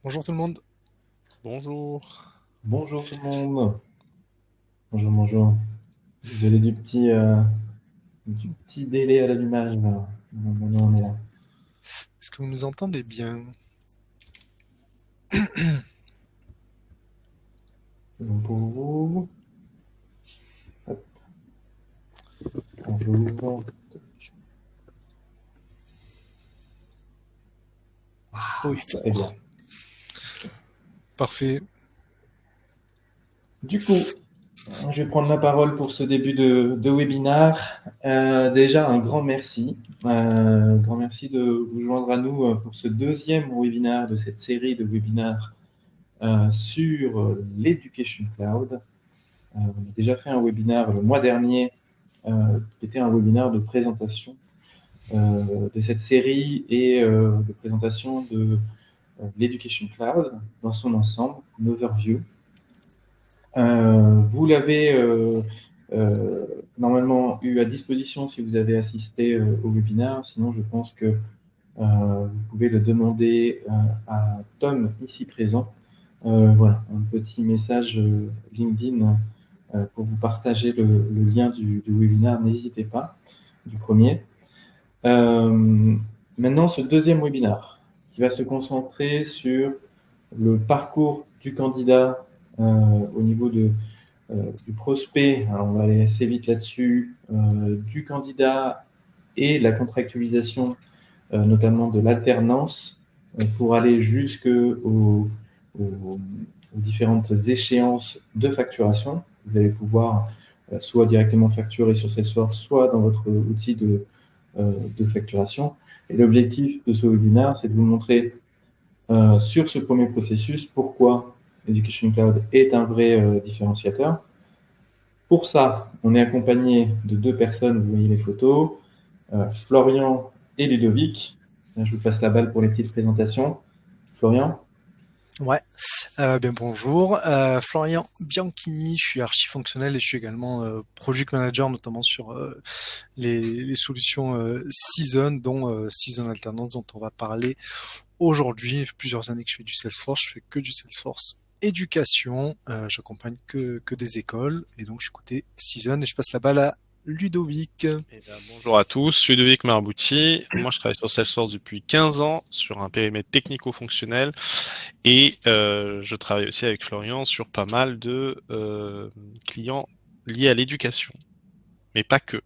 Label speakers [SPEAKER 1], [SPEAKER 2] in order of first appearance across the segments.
[SPEAKER 1] Bonjour tout le monde.
[SPEAKER 2] Bonjour.
[SPEAKER 3] Bonjour tout le monde. Bonjour, bonjour. Désolé du petit délai à l'allumage. Là. Maintenant, on est là.
[SPEAKER 1] Est-ce que vous nous entendez bien?
[SPEAKER 3] C'est bon pour vous. Hop. Bonjour.
[SPEAKER 1] Oui,
[SPEAKER 3] Très bien.
[SPEAKER 1] parfait.
[SPEAKER 3] Du coup, je vais prendre la parole pour ce début de webinaire. Déjà, un grand merci. Grand merci de vous joindre à nous pour ce deuxième webinaire de cette série de webinaires sur l'Education Cloud. On a déjà fait un webinaire le mois dernier qui était un webinaire de présentation de cette série et de présentation de l'Education Cloud dans son ensemble, une overview. Vous l'avez normalement eu à disposition si vous avez assisté au webinaire, sinon je pense que vous pouvez le demander à Tom ici présent. Voilà, un petit message LinkedIn pour vous partager le lien du webinaire, n'hésitez pas, du premier. Maintenant, ce deuxième webinaire qui va se concentrer sur le parcours du candidat au niveau du prospect. Alors, on va aller assez vite là-dessus, du candidat et la contractualisation, notamment de l'alternance, pour aller aux différentes échéances de facturation. Vous allez pouvoir soit directement facturer sur Salesforce, soit dans votre outil de facturation. Et l'objectif de ce webinaire, c'est de vous montrer sur ce premier processus pourquoi Education Cloud est un vrai différenciateur. Pour ça, on est accompagné de deux personnes, vous voyez les photos, Florian et Ludovic. Je vous passe la balle pour les petites présentations. Florian.
[SPEAKER 1] Ouais. Bonjour. Florian Bianchini, je suis archi-fonctionnel et je suis également project manager, notamment sur les solutions Season, dont Season Alternance, dont on va parler aujourd'hui. Ça fait plusieurs années que je fais du Salesforce, je fais que du Salesforce éducation, j'accompagne que des écoles, et donc je suis côté Season, et je passe la balle à Ludovic.
[SPEAKER 2] Bonjour à tous, Ludovic Marbouti. Moi, je travaille sur Salesforce depuis 15 ans sur un périmètre technico-fonctionnel et je travaille aussi avec Florian sur pas mal de clients liés à l'éducation, mais pas que.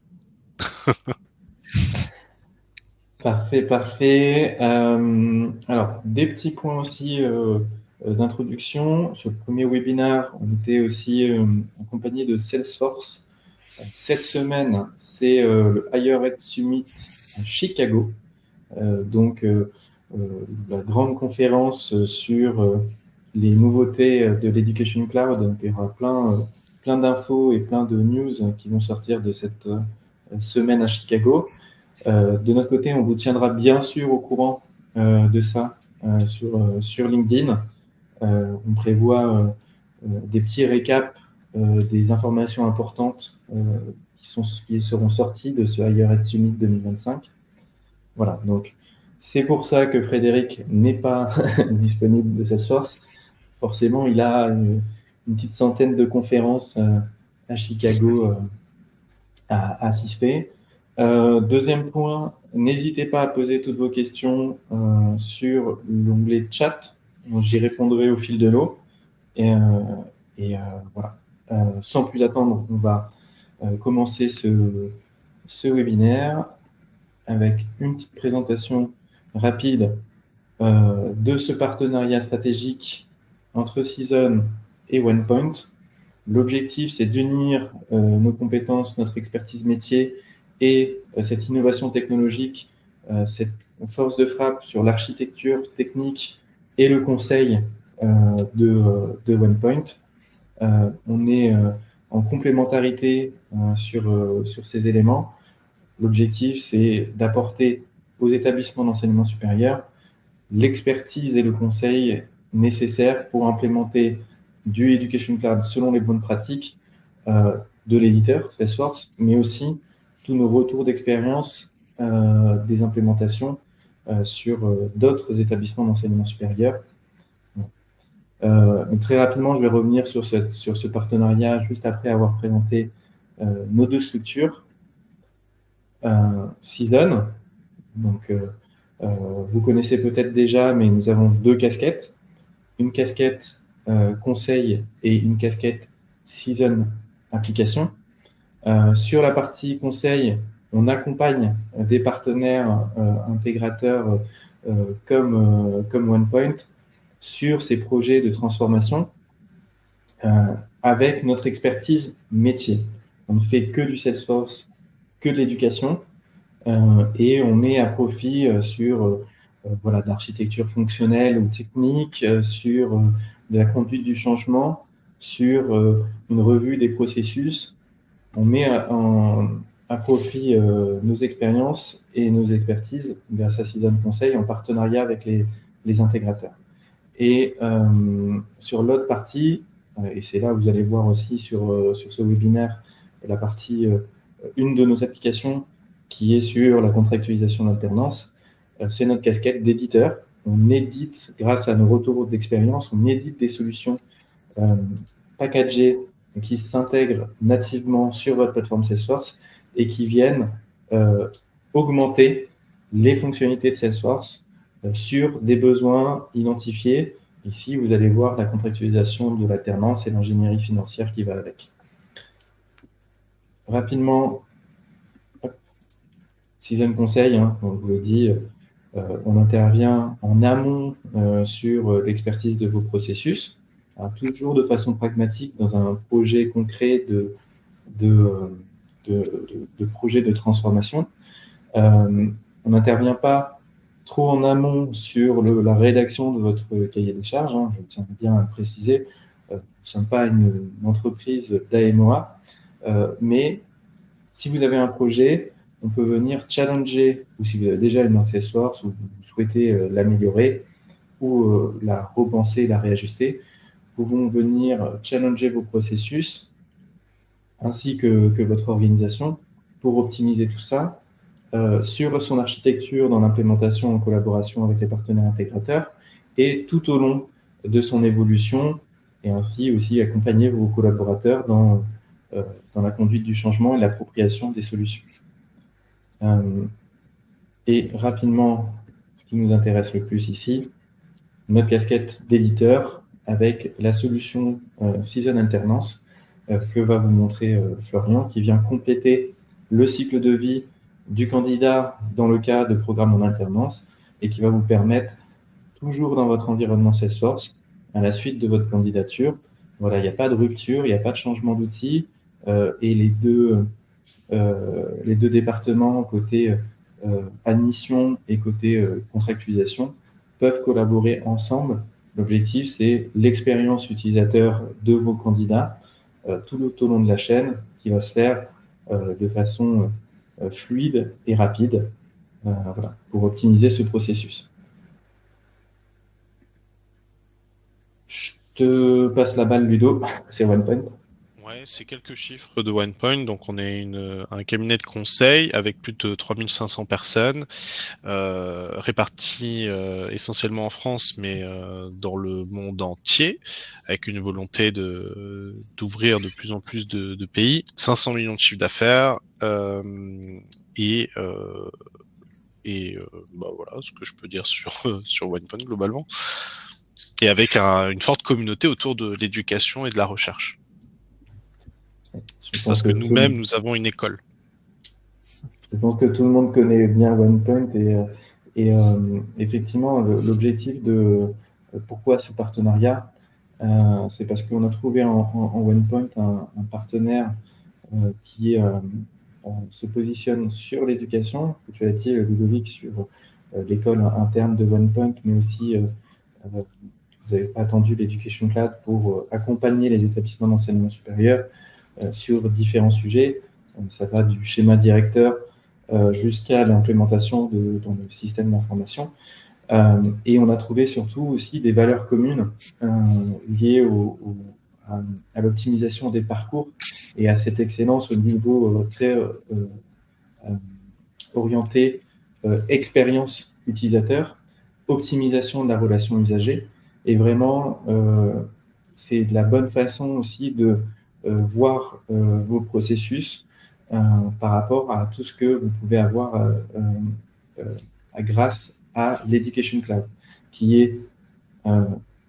[SPEAKER 3] Parfait, parfait. Alors, des petits points aussi d'introduction. Sur le premier webinaire, on était aussi accompagné de Salesforce. Cette semaine, c'est le Higher Ed Summit à Chicago. La grande conférence sur les nouveautés de l'Education Cloud. Il y aura plein d'infos et plein de news qui vont sortir de cette semaine à Chicago. De notre côté, on vous tiendra bien sûr au courant de ça sur LinkedIn. On prévoit des petits récaps des informations importantes qui seront sorties de ce Higher Ed Summit 2025. Voilà, donc c'est pour ça que Frédéric n'est pas disponible de Salesforce. Forcément, il a une petite centaine de conférences à Chicago à assister. Deuxième point, n'hésitez pas à poser toutes vos questions sur l'onglet chat. J'y répondrai au fil de l'eau. Voilà. Sans plus attendre, on va commencer ce webinaire avec une petite présentation rapide de ce partenariat stratégique entre Season et OnePoint. L'objectif, c'est d'unir nos compétences, notre expertise métier et cette innovation technologique, cette force de frappe sur l'architecture technique et le conseil de OnePoint. On est en complémentarité sur ces éléments. L'objectif, c'est d'apporter aux établissements d'enseignement supérieur l'expertise et le conseil nécessaires pour implémenter du Education Cloud selon les bonnes pratiques de l'éditeur, Salesforce, mais aussi tous nos retours d'expérience des implémentations sur d'autres établissements d'enseignement supérieur. Donc très rapidement, je vais revenir sur ce partenariat juste après avoir présenté nos deux structures. Season, donc vous connaissez peut-être déjà, mais nous avons deux casquettes. Une casquette conseil et une casquette Season application. Sur la partie conseil, on accompagne des partenaires intégrateurs comme OnePoint sur ces projets de transformation avec notre expertise métier. On ne fait que du Salesforce, que de l'éducation, et on met à profit sur voilà, de l'architecture fonctionnelle ou technique, sur de la conduite du changement, sur une revue des processus. On met à profit nos expériences et nos expertises grâce à Season Conseil en partenariat avec les intégrateurs. Et sur l'autre partie, et c'est là où vous allez voir aussi sur ce webinaire la partie, une de nos applications qui est sur la contractualisation d'alternance, c'est notre casquette d'éditeur. On édite, grâce à nos retours d'expérience, on édite des solutions packagées qui s'intègrent nativement sur votre plateforme Salesforce et qui viennent augmenter les fonctionnalités de Salesforce sur des besoins identifiés. Ici, vous allez voir la contractualisation de l'alternance et l'ingénierie financière qui va avec. Rapidement, Season Conseil, hein, on vous le dit, on intervient en amont sur l'expertise de vos processus, hein, toujours de façon pragmatique dans un projet concret de projet de transformation. On n'intervient pas trop en amont sur la rédaction de votre cahier des charges, hein, je tiens bien à le préciser. Nous ne sommes pas une entreprise d'AMOA, mais si vous avez un projet, on peut venir challenger, ou si vous avez déjà une Salesforce, ou vous souhaitez l'améliorer, ou la repenser, la réajuster, nous pouvons venir challenger vos processus, ainsi que votre organisation, pour optimiser tout ça, sur son architecture dans l'implémentation en collaboration avec les partenaires intégrateurs, et tout au long de son évolution, et ainsi aussi accompagner vos collaborateurs dans la conduite du changement et l'appropriation des solutions. Et rapidement, ce qui nous intéresse le plus ici, notre casquette d'éditeur avec la solution Season Alternance que va vous montrer Florian, qui vient compléter le cycle de vie du candidat dans le cas de programme en alternance et qui va vous permettre, toujours dans votre environnement Salesforce, à la suite de votre candidature, voilà, il n'y a pas de rupture, il n'y a pas de changement d'outil, et les deux départements, côté admission et côté contractualisation, peuvent collaborer ensemble. L'objectif, c'est l'expérience utilisateur de vos candidats tout au long de la chaîne qui va se faire de façon fluide et rapide voilà, pour optimiser ce processus. Je te passe la balle, Ludo, c'est OnePoint.
[SPEAKER 2] Ouais, c'est quelques chiffres de OnePoint. Donc, on est un cabinet de conseil avec plus de 3500 personnes, réparties essentiellement en France, mais dans le monde entier, avec une volonté d'ouvrir de plus en plus de pays. 500 millions de chiffre d'affaires et bah voilà ce que je peux dire sur OnePoint globalement. Et avec une forte communauté autour de l'éducation et de la recherche. Parce que nous-mêmes, nous avons une école.
[SPEAKER 3] Je pense que tout le monde connaît bien OnePoint et effectivement, l'objectif de pourquoi ce partenariat, c'est parce qu'on a trouvé en OnePoint un partenaire qui se positionne sur l'éducation. Tu as dit, Ludovic, sur l'école interne de OnePoint, mais aussi vous n'avez pas attendu l'Education Cloud pour accompagner les établissements d'enseignement supérieur sur différents sujets. Ça va du schéma directeur jusqu'à l'implémentation dans le système d'information. Et on a trouvé surtout aussi des valeurs communes liées à l'optimisation des parcours et à cette excellence au niveau très orienté expérience utilisateur, optimisation de la relation usager Et vraiment, c'est de la bonne façon aussi de voir vos processus par rapport à tout ce que vous pouvez avoir grâce à l'Education Cloud, qui est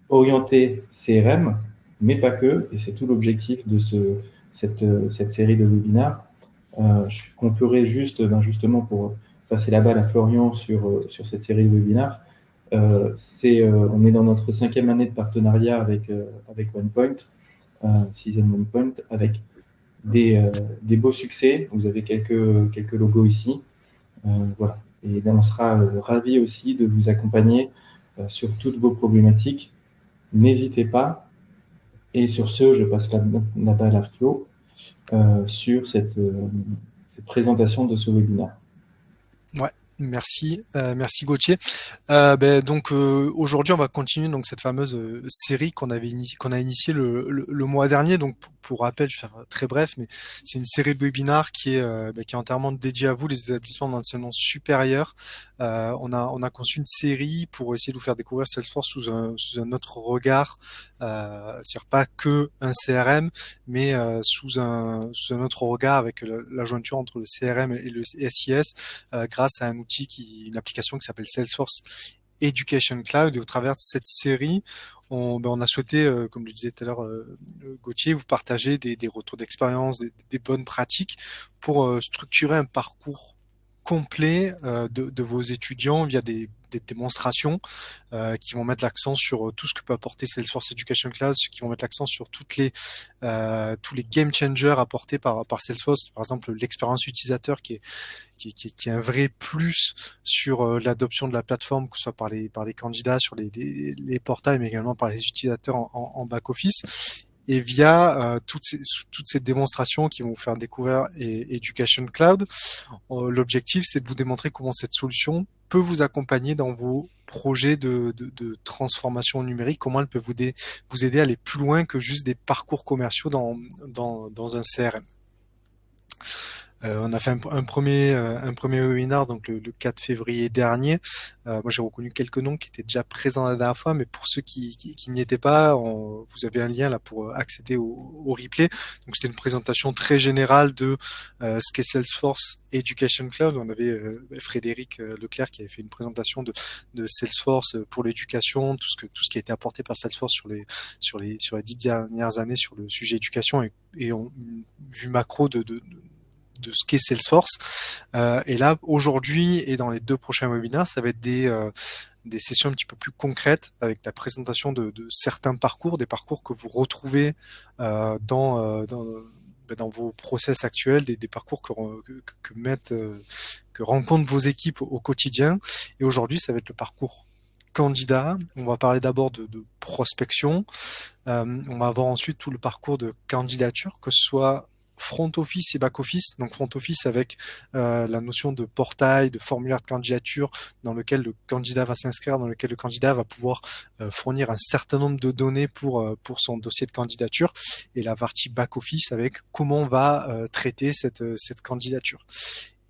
[SPEAKER 3] orienté CRM, mais pas que, et c'est tout l'objectif de cette série de webinaires. Je conclurai justement pour passer la balle à Florian sur cette série de webinaires. On est dans notre 5e année de partenariat avec OnePoint, Season OnePoint, avec des beaux succès. Vous avez quelques logos ici. Voilà. Et on sera ravis aussi de vous accompagner sur toutes vos problématiques. N'hésitez pas. Et sur ce, je passe la balle à Flo sur cette présentation de ce webinaire.
[SPEAKER 1] Ouais. Merci Gauthier. Donc aujourd'hui on va continuer donc cette fameuse série qu'on a initiée le mois dernier. Donc pour rappel, je vais faire très bref, mais c'est une série de webinaires qui est entièrement dédiée à vous, les établissements d'enseignement supérieur. On a conçu une série pour essayer de vous faire découvrir Salesforce sous un autre regard, c'est-à-dire pas que un CRM, mais sous un autre regard avec la jointure entre le CRM et le SIS grâce à une application qui s'appelle Salesforce Education Cloud. Et au travers de cette série, on a souhaité, comme le disait tout à l'heure Gauthier, vous partager des retours d'expérience, des bonnes pratiques pour structurer un parcours complet de vos étudiants via des démonstrations qui vont mettre l'accent sur tout ce que peut apporter Salesforce Education Cloud, qui vont mettre l'accent sur tous les game changers apportés par Salesforce, par exemple l'expérience utilisateur qui est un vrai plus sur l'adoption de la plateforme, que ce soit par les candidats sur les portails, mais également par les utilisateurs en back-office. Et via toutes ces démonstrations qui vont vous faire découvrir Education Cloud, l'objectif c'est de vous démontrer comment cette solution peut vous accompagner dans vos projets de transformation numérique, comment elle peut vous aider à aller plus loin que juste des parcours commerciaux dans un CRM. On a fait un premier webinaire donc le 4 février dernier. Moi j'ai reconnu quelques noms qui étaient déjà présents la dernière fois, mais pour ceux qui n'y étaient pas, vous avez un lien là pour accéder au replay. Donc c'était une présentation très générale de ce qu'est Salesforce Education Cloud. On avait Frédéric Leclerc qui avait fait une présentation de Salesforce pour l'éducation, tout ce qui a été apporté par Salesforce sur les 10 dernières années sur le sujet éducation et une vue macro de ce qu'est Salesforce. Et là, aujourd'hui et dans les 2 prochains webinaires, ça va être des sessions un petit peu plus concrètes avec la présentation de certains parcours, des parcours que vous retrouvez dans vos process actuels, des parcours que rencontrent vos équipes au quotidien. Et aujourd'hui, ça va être le parcours candidat. On va parler d'abord de prospection. On va avoir ensuite tout le parcours de candidature, que ce soit front office et back office. Donc front office avec la notion de portail, de formulaire de candidature dans lequel le candidat va s'inscrire, dans lequel le candidat va pouvoir fournir un certain nombre de données pour son dossier de candidature, et la partie back office avec comment on va traiter cette candidature.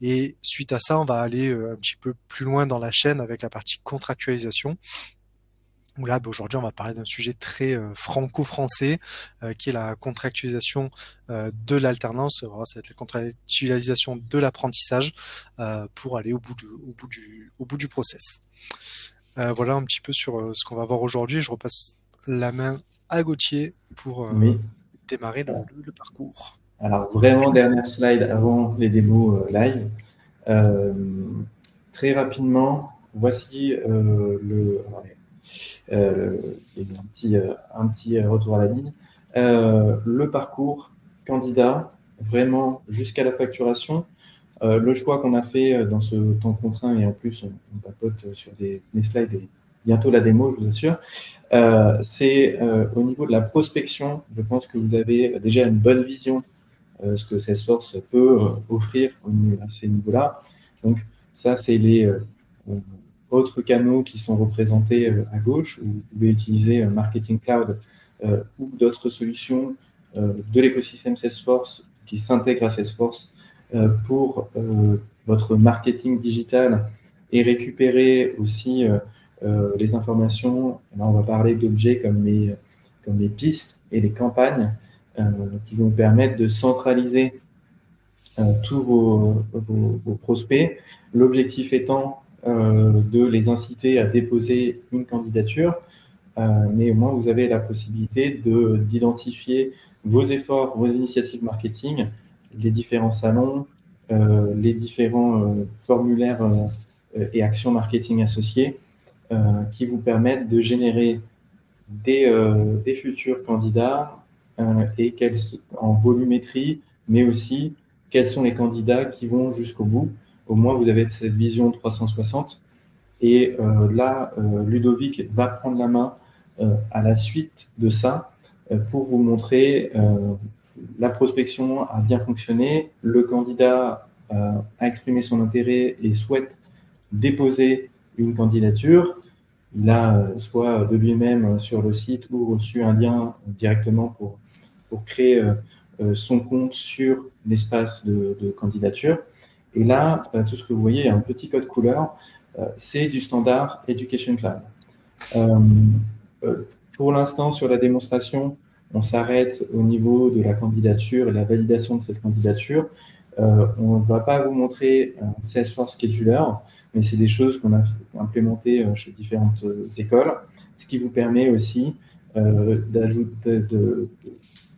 [SPEAKER 1] Et suite à ça, on va aller un petit peu plus loin dans la chaîne avec la partie contractualisation. Où là, aujourd'hui, on va parler d'un sujet très franco-français, qui est la contractualisation de l'alternance. Ça va être la contractualisation de l'apprentissage pour aller au bout du process. Voilà un petit peu sur ce qu'on va voir aujourd'hui. Je repasse la main à Gauthier pour démarrer le parcours.
[SPEAKER 3] Alors, vraiment, dernière slide avant les démos live. Très rapidement, voici un petit retour à la ligne. Le parcours candidat, vraiment jusqu'à la facturation. Le choix qu'on a fait dans ce temps contraint, et en plus on papote sur des slides et bientôt la démo, je vous assure, c'est au niveau de la prospection. Je pense que vous avez déjà une bonne vision ce que Salesforce peut offrir à ces niveaux-là. Donc ça, c'est les autres canaux qui sont représentés à gauche, où vous pouvez utiliser Marketing Cloud ou d'autres solutions de l'écosystème Salesforce qui s'intègrent à Salesforce pour votre marketing digital, et récupérer aussi les informations, là on va parler d'objets comme les pistes et les campagnes qui vont permettre de centraliser tous vos prospects. L'objectif étant de les inciter à déposer une candidature, mais au moins vous avez la possibilité d'identifier vos efforts, vos initiatives marketing, les différents salons, les différents formulaires et actions marketing associées qui vous permettent de générer des futurs candidats et en volumétrie, mais aussi quels sont les candidats qui vont jusqu'au bout. Au moins, vous avez cette vision 360. Et là, Ludovic va prendre la main à la suite de ça pour vous montrer la prospection a bien fonctionné, le candidat a exprimé son intérêt et souhaite déposer une candidature. Il a soit de lui-même sur le site ou reçu un lien directement pour créer son compte sur l'espace de candidature. Et là, tout ce que vous voyez, il y a un petit code couleur, c'est du standard Education Cloud. Pour l'instant, sur la démonstration, on s'arrête au niveau de la candidature et la validation de cette candidature. On ne va pas vous montrer Salesforce Scheduler, mais c'est des choses qu'on a implémentées chez différentes écoles, ce qui vous permet aussi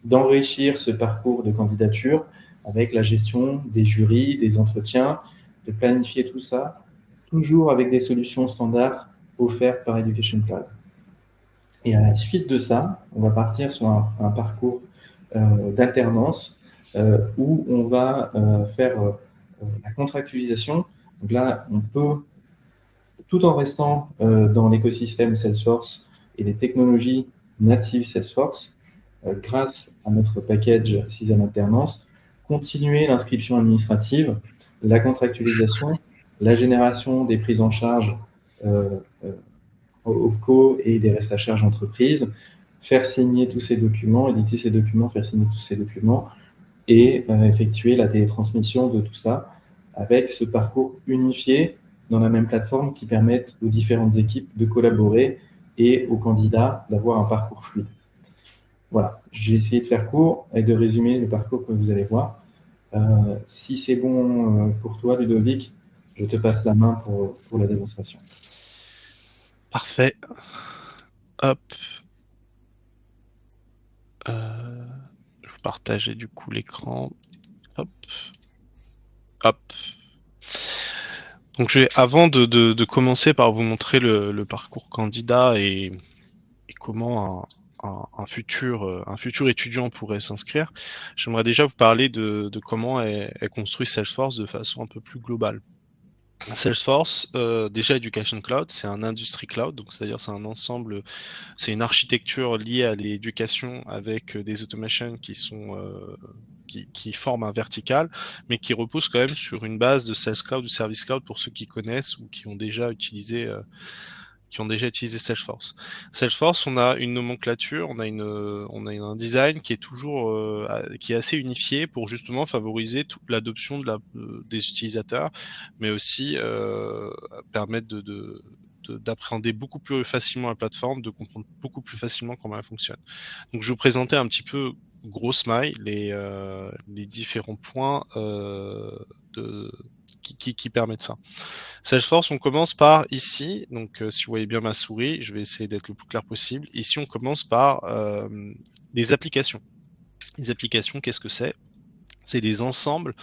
[SPEAKER 3] d'enrichir ce parcours de candidature avec la gestion des jurys, des entretiens, de planifier tout ça, toujours avec des solutions standards offertes par Education Cloud. Et à la suite de ça, on va partir sur un parcours d'alternance où on va faire la contractualisation. Donc là, on peut, tout en restant dans l'écosystème Salesforce et les technologies natives Salesforce, grâce à notre package Season Alternance, continuer l'inscription administrative, la contractualisation, la génération des prises en charge OPCO et des restes à charge entreprises, faire signer tous ces documents, éditer ces documents, faire signer tous ces documents et effectuer la télétransmission de tout ça avec ce parcours unifié dans la même plateforme qui permette aux différentes équipes de collaborer et aux candidats d'avoir un parcours fluide. Voilà, j'ai essayé de faire court et de résumer le parcours que vous allez voir. Si c'est bon pour toi, Ludovic, je te passe la main pour la démonstration.
[SPEAKER 2] Parfait. Hop. Je vais partager du coup l'écran. Hop. Hop. Donc avant de commencer par vous montrer le parcours candidat et comment un futur étudiant pourrait s'inscrire, j'aimerais déjà vous parler de comment est construit Salesforce de façon un peu plus globale. Salesforce, déjà Education Cloud, c'est un industry cloud, donc c'est-à-dire c'est un ensemble, c'est une architecture liée à l'éducation avec des automations qui sont qui forment un vertical, mais qui repose quand même sur une base de Sales Cloud ou Service Cloud pour ceux qui connaissent ou qui ont déjà utilisé Salesforce. Salesforce, on a une nomenclature, on a un design qui est toujours qui est assez unifié pour justement favoriser toute l'adoption des utilisateurs, mais aussi permettre d'appréhender beaucoup plus facilement la plateforme, de comprendre beaucoup plus facilement comment elle fonctionne. Donc je vais vous présenter un petit peu grosse maille les différents points qui permettent ça. Salesforce, on commence par ici, donc si vous voyez bien ma souris, je vais essayer d'être le plus clair possible. Ici, on commence par les applications. Les applications, qu'est-ce que c'est ? C'est des ensembles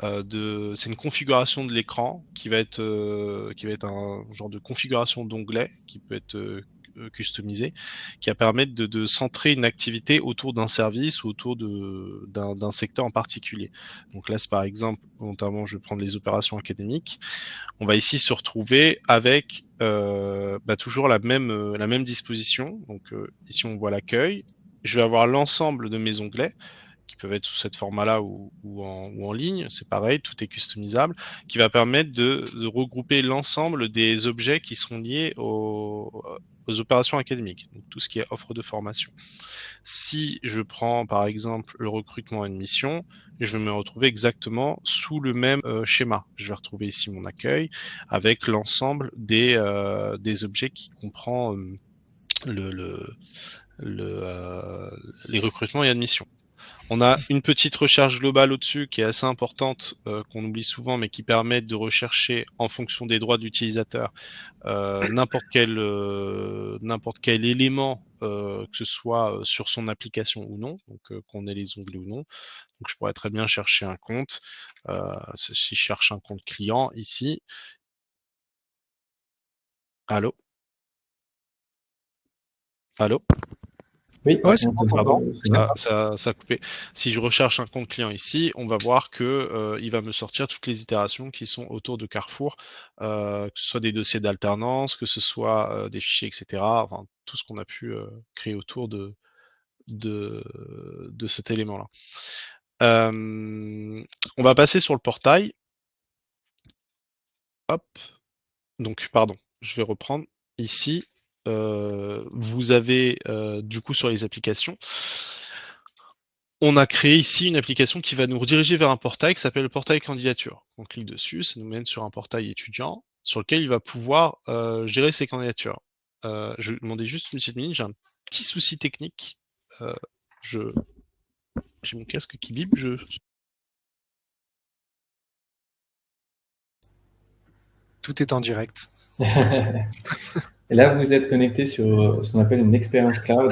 [SPEAKER 2] c'est une configuration de l'écran qui va être un genre de configuration d'onglet qui peut être customisé, qui va permettre de centrer une activité autour d'un service ou autour d'un secteur en particulier. Donc là, c'est par exemple, notamment, je vais prendre les opérations académiques. On va ici se retrouver avec toujours la même disposition. Donc ici, on voit l'accueil. Je vais avoir l'ensemble de mes onglets qui peuvent être sous cette format-là ou en ligne, c'est pareil, tout est customisable, qui va permettre de regrouper l'ensemble des objets qui sont liés aux opérations académiques, donc tout ce qui est offre de formation. Si je prends par exemple le recrutement admission, je vais me retrouver exactement sous le même schéma. Je vais retrouver ici mon accueil avec l'ensemble des objets qui comprend les recrutements et admissions. On a une petite recherche globale au-dessus qui est assez importante, qu'on oublie souvent, mais qui permet de rechercher en fonction des droits de l'utilisateur n'importe quel élément, que ce soit sur son application ou non, donc qu'on ait les onglets ou non. Donc je pourrais très bien chercher un compte. Si je cherche un compte client ici. Allô? Allô?
[SPEAKER 3] Oui,
[SPEAKER 1] Ouais, c'est
[SPEAKER 3] on
[SPEAKER 1] bon,
[SPEAKER 3] t'entend,
[SPEAKER 2] Pardon,
[SPEAKER 3] c'est bien.
[SPEAKER 2] ça a coupé. Si je recherche un compte client ici, on va voir que il va me sortir toutes les itérations qui sont autour de Carrefour, que ce soit des dossiers d'alternance, que ce soit des fichiers, etc. Enfin, tout ce qu'on a pu créer autour de cet élément-là. On va passer sur le portail. Hop. Donc, pardon, je vais reprendre. Ici, vous avez du coup sur les applications, on a créé ici une application qui va nous rediriger vers un portail qui s'appelle le portail candidature. On clique dessus, ça nous mène sur un portail étudiant sur lequel il va pouvoir gérer ses candidatures. Je vais vous demander juste une petite minute, j'ai un petit souci technique. J'ai mon casque qui bip,
[SPEAKER 1] Tout est en direct.
[SPEAKER 3] Et là, vous êtes connecté sur ce qu'on appelle une expérience cloud.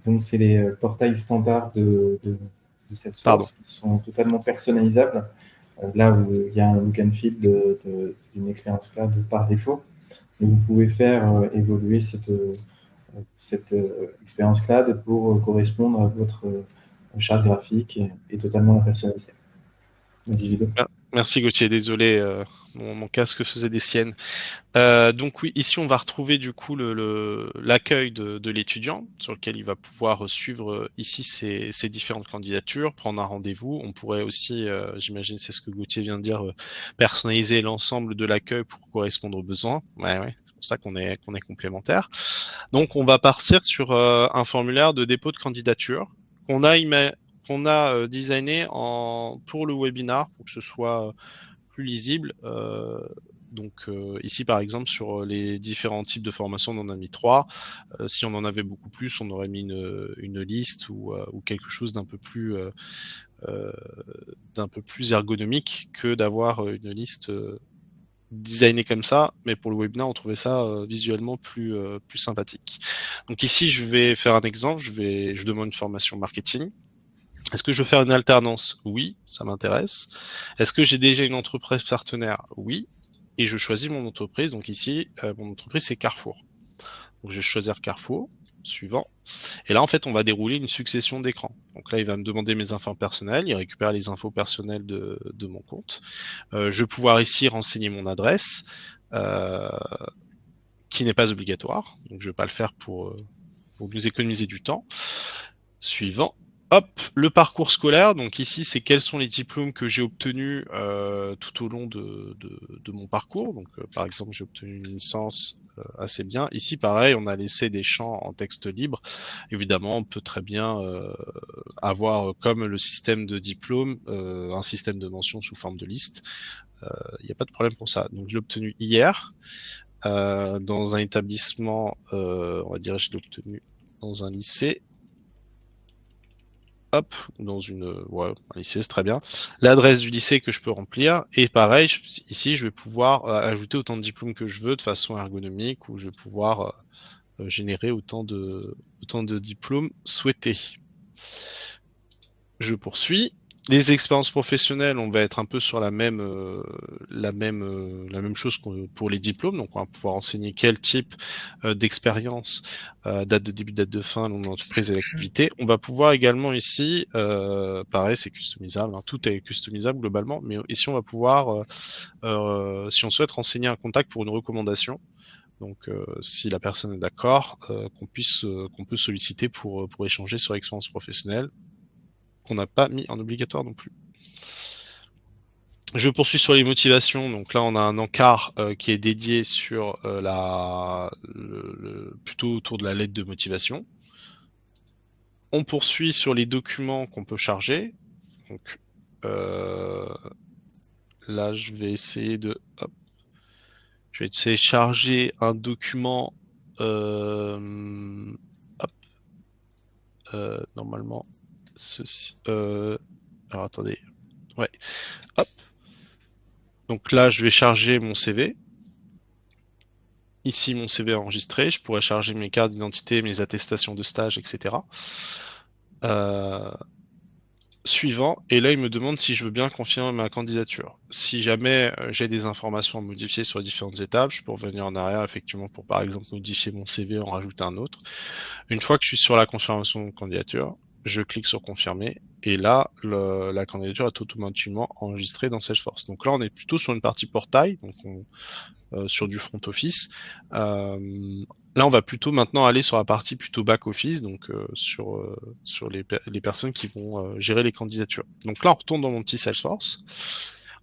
[SPEAKER 3] Donc, c'est les portails standards de
[SPEAKER 2] Pardon.
[SPEAKER 3] Salesforce qui sont totalement personnalisables. Là où il y a un look and feel d'une expérience cloud par défaut. Et vous pouvez faire évoluer cette expérience cloud pour correspondre à votre charte graphique et totalement personnalisée. Vas-y, Ludo.
[SPEAKER 2] Merci Gauthier, désolé, mon casque faisait des siennes. Donc oui, ici on va retrouver du coup l'accueil de l'étudiant sur lequel il va pouvoir suivre ici ses différentes candidatures, prendre un rendez-vous. On pourrait aussi, j'imagine c'est ce que Gauthier vient de dire, personnaliser l'ensemble de l'accueil pour correspondre aux besoins. Ouais, c'est pour ça qu'on est complémentaires. Donc on va partir sur un formulaire de dépôt de candidature qu'on a designé pour le webinar pour que ce soit plus lisible. Donc ici par exemple sur les différents types de formations, on en a mis 3. Si on en avait beaucoup plus, on aurait mis une liste ou quelque chose d'un peu plus ergonomique que d'avoir une liste designée comme ça. Mais pour le webinaire, on trouvait ça visuellement plus sympathique. Donc ici, je vais faire un exemple. Je demande une formation marketing. Est-ce que je veux faire une alternance? Oui, ça m'intéresse. Est-ce que j'ai déjà une entreprise partenaire? Oui. Et je choisis mon entreprise. Donc ici, mon entreprise, c'est Carrefour. Donc je vais choisir Carrefour. Suivant. Et là, en fait, on va dérouler une succession d'écrans. Donc là, il va me demander mes infos personnelles. Il récupère les infos personnelles de mon compte. Je vais pouvoir ici renseigner mon adresse, qui n'est pas obligatoire. Donc je ne vais pas le faire pour nous économiser du temps. Suivant. Hop, le parcours scolaire. Donc ici, c'est quels sont les diplômes que j'ai obtenus tout au long de mon parcours. Donc par exemple, j'ai obtenu une licence assez bien. Ici, pareil, on a laissé des champs en texte libre. Évidemment, on peut très bien avoir comme le système de diplôme un système de mention sous forme de liste. Il n'y a pas de problème pour ça. Donc je l'ai obtenu hier dans un établissement, on va dire, je l'ai obtenu dans un lycée. Hop, dans un lycée, c'est très bien. L'adresse du lycée que je peux remplir. Et pareil, ici, je vais pouvoir ajouter autant de diplômes que je veux de façon ergonomique, ou je vais pouvoir générer autant de diplômes souhaités. Je poursuis. Les expériences professionnelles, on va être un peu sur la même chose que pour les diplômes. Donc, on va pouvoir enseigner quel type d'expérience, date de début, date de fin, nom d'entreprise et l'activité. On va pouvoir également ici, pareil, c'est customisable, hein, tout est customisable globalement, mais ici, on va pouvoir, si on souhaite renseigner un contact pour une recommandation, donc si la personne est d'accord, qu'on peut solliciter pour échanger sur l'expérience professionnelle. qu'on n'a pas mis en obligatoire non plus. Je poursuis sur les motivations. Donc là, on a un encart qui est dédié sur plutôt autour de la lettre de motivation. On poursuit sur les documents qu'on peut charger. Donc là, je vais essayer de charger un document. Normalement, ceci. Alors attendez. Ouais. Hop. Donc là, je vais charger mon CV. Ici, mon CV enregistré. Je pourrais charger mes cartes d'identité, mes attestations de stage, etc. Suivant. Et là, il me demande si je veux bien confirmer ma candidature. Si jamais j'ai des informations à modifier sur les différentes étapes, je peux revenir en arrière, effectivement, pour par exemple modifier mon CV, en rajouter un autre. Une fois que je suis sur la confirmation de candidature, je clique sur confirmer et là, la candidature est automatiquement enregistrée dans Salesforce. Donc là, on est plutôt sur une partie portail, donc sur du front office. Là, on va plutôt maintenant aller sur la partie plutôt back office, donc sur les personnes qui vont gérer les candidatures. Donc là, on retourne dans mon petit Salesforce.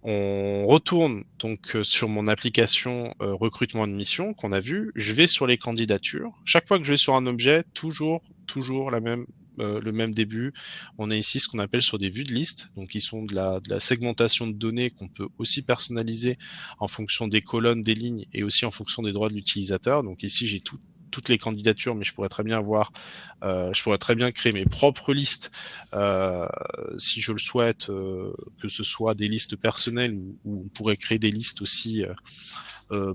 [SPEAKER 2] On retourne donc sur mon application recrutement de mission qu'on a vu. Je vais sur les candidatures. Chaque fois que je vais sur un objet, toujours le même début. On est ici ce qu'on appelle sur des vues de liste. Donc, ils sont de la segmentation de données qu'on peut aussi personnaliser en fonction des colonnes, des lignes et aussi en fonction des droits de l'utilisateur. Donc ici, j'ai toutes les candidatures, mais je pourrais très bien je pourrais très bien créer mes propres listes si je le souhaite, que ce soit des listes personnelles ou on pourrait créer des listes aussi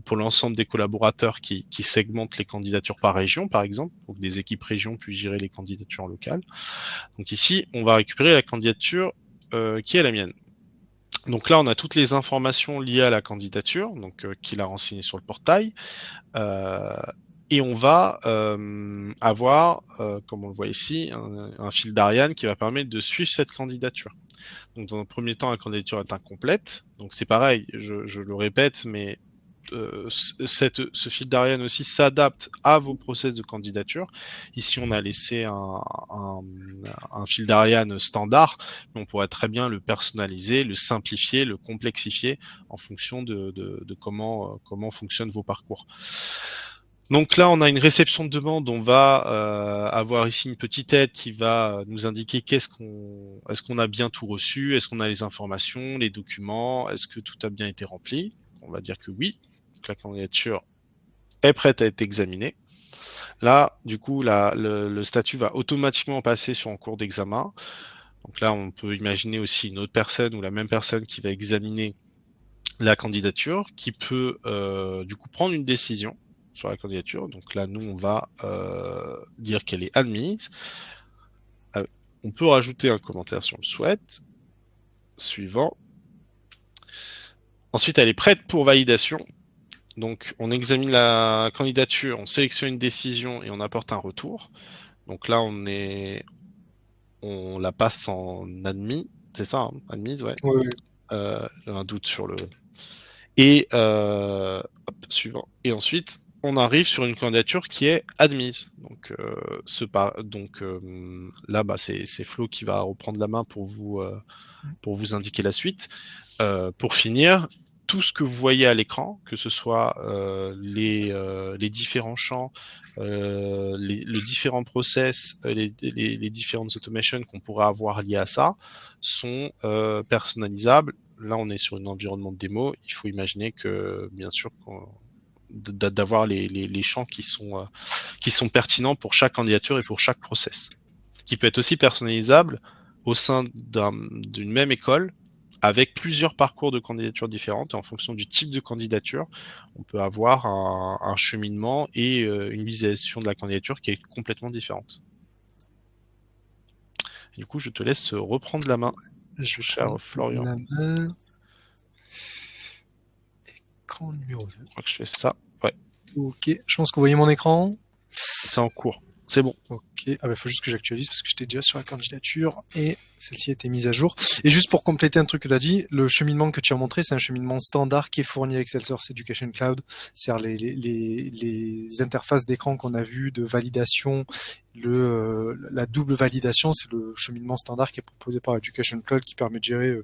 [SPEAKER 2] pour l'ensemble des collaborateurs qui segmentent les candidatures par région, par exemple, pour que des équipes régions puissent gérer les candidatures locales. Donc ici, on va récupérer la candidature qui est la mienne. Donc là, on a toutes les informations liées à la candidature, donc qu'il a renseigné sur le portail. Et on va avoir, comme on le voit ici, un fil d'Ariane qui va permettre de suivre cette candidature. Donc dans un premier temps, la candidature est incomplète. Donc c'est pareil, je le répète, mais ce fil d'Ariane aussi s'adapte à vos process de candidature. Ici, on a laissé un fil d'Ariane standard, mais on pourrait très bien le personnaliser, le simplifier, le complexifier en fonction de comment fonctionnent vos parcours. Donc là, on a une réception de demande. On va avoir ici une petite aide qui va nous indiquer est-ce qu'on a bien tout reçu, est-ce qu'on a les informations, les documents, est-ce que tout a bien été rempli. On va dire que oui. Donc la candidature est prête à être examinée. Là, du coup, le statut va automatiquement passer sur un cours d'examen. Donc là, on peut imaginer aussi une autre personne ou la même personne qui va examiner la candidature, qui peut du coup prendre une décision sur la candidature. Donc là, nous, on va dire qu'elle est admise. On peut rajouter un commentaire si on le souhaite. Suivant. Ensuite, elle est prête pour validation. Donc, on examine la candidature, on sélectionne une décision et on apporte un retour. Donc là, on la passe en admis. C'est ça, hein, admise, ouais.
[SPEAKER 1] Oui.
[SPEAKER 2] J'ai un doute sur le... Et suivant. Et ensuite, on arrive sur une candidature qui est admise. Donc, là, c'est Flo qui va reprendre la main pour vous indiquer la suite. Pour finir, tout ce que vous voyez à l'écran, que ce soit les différents champs, les différents process, les différentes automations qu'on pourrait avoir liées à ça, sont personnalisables. Là, on est sur un environnement de démo. Il faut imaginer que, bien sûr, d'avoir les champs qui sont pertinents pour chaque candidature et pour chaque process, qui peut être aussi personnalisable au sein d'une même école avec plusieurs parcours de candidature différentes. Et en fonction du type de candidature, on peut avoir un cheminement et une visualisation de la candidature qui est complètement différente. Du coup, je te laisse reprendre la main, cher Florian.
[SPEAKER 1] La main. Écran numéro 2.
[SPEAKER 2] Je crois que je fais ça. Ouais.
[SPEAKER 1] Ok, je pense que vous voyez mon écran.
[SPEAKER 2] C'est en cours. C'est bon.
[SPEAKER 1] Ok, faut juste que j'actualise parce que j'étais déjà sur la candidature et celle-ci a été mise à jour. Et juste pour compléter un truc que tu as dit, le cheminement que tu as montré, c'est un cheminement standard qui est fourni avec Salesforce Education Cloud. C'est-à-dire les interfaces d'écran qu'on a vues de validation, la double validation, c'est le cheminement standard qui est proposé par Education Cloud qui permet de gérer,